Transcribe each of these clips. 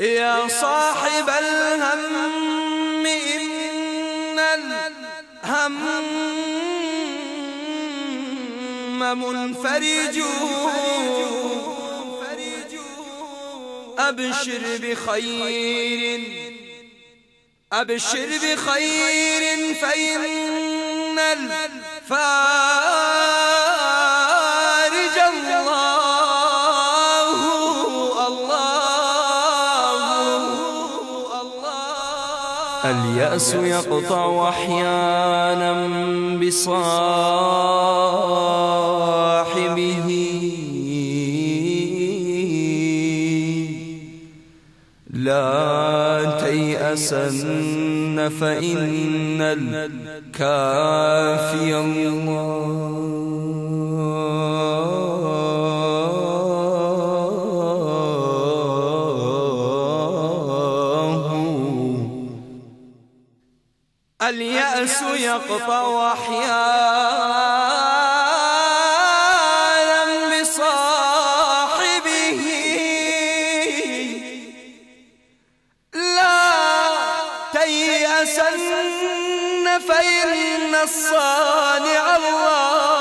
يا صاحب الهم إن الهم منفرج، أبشر بخير أبشر بخير فإن الفارج الله. اليأس يقطع أحيانا بصاحبه، لا تيأسن فإن الكافي الله. اليأس يقطع أحيانا بصاحبه، لا تيأسن فإن الصانع الله.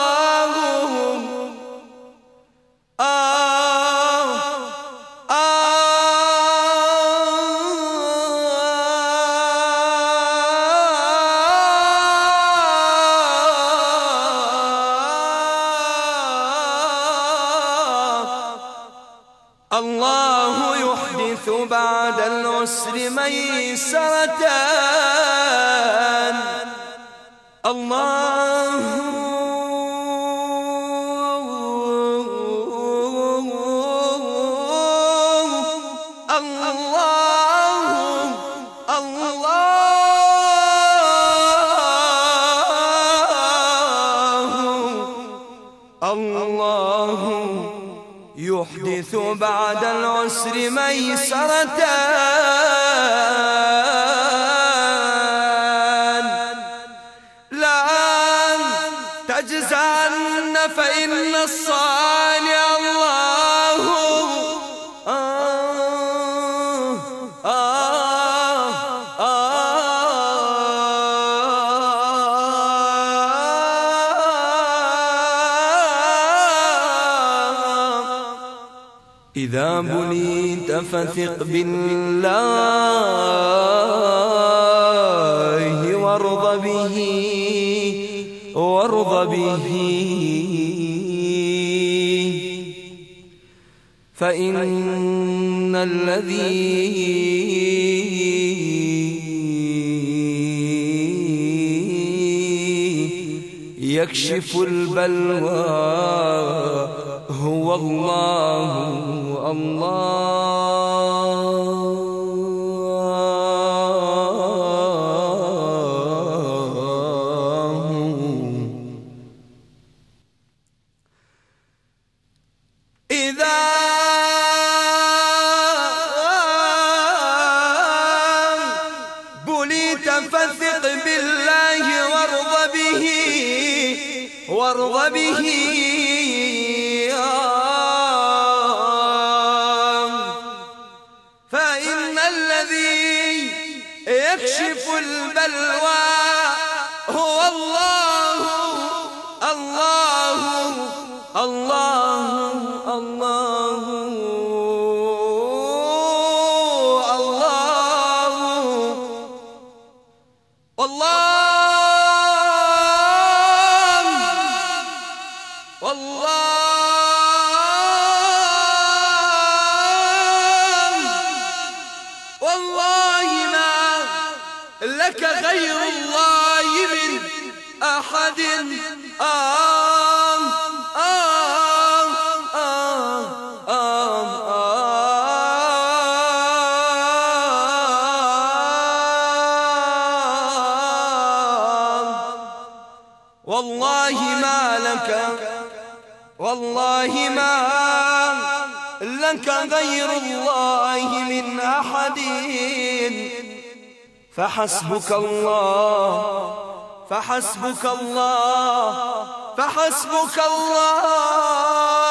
الله يحدث بعد العسر ميسرة. الله يحدث بعد العسر ميسرة. لا تجزعن فإن الصانع الله. إذا بليت فثق بالله وارض به فإن الذي يكشف البلوى هو الله. إذا بليت فثق بالله وارض به فإن الذي يكشف البلوى هو الله. الله الله الله والله ما لك غير الله من أحد. لك والله ما لك غير الله من أحد فحسبك الله فحسبك الله فحسبك الله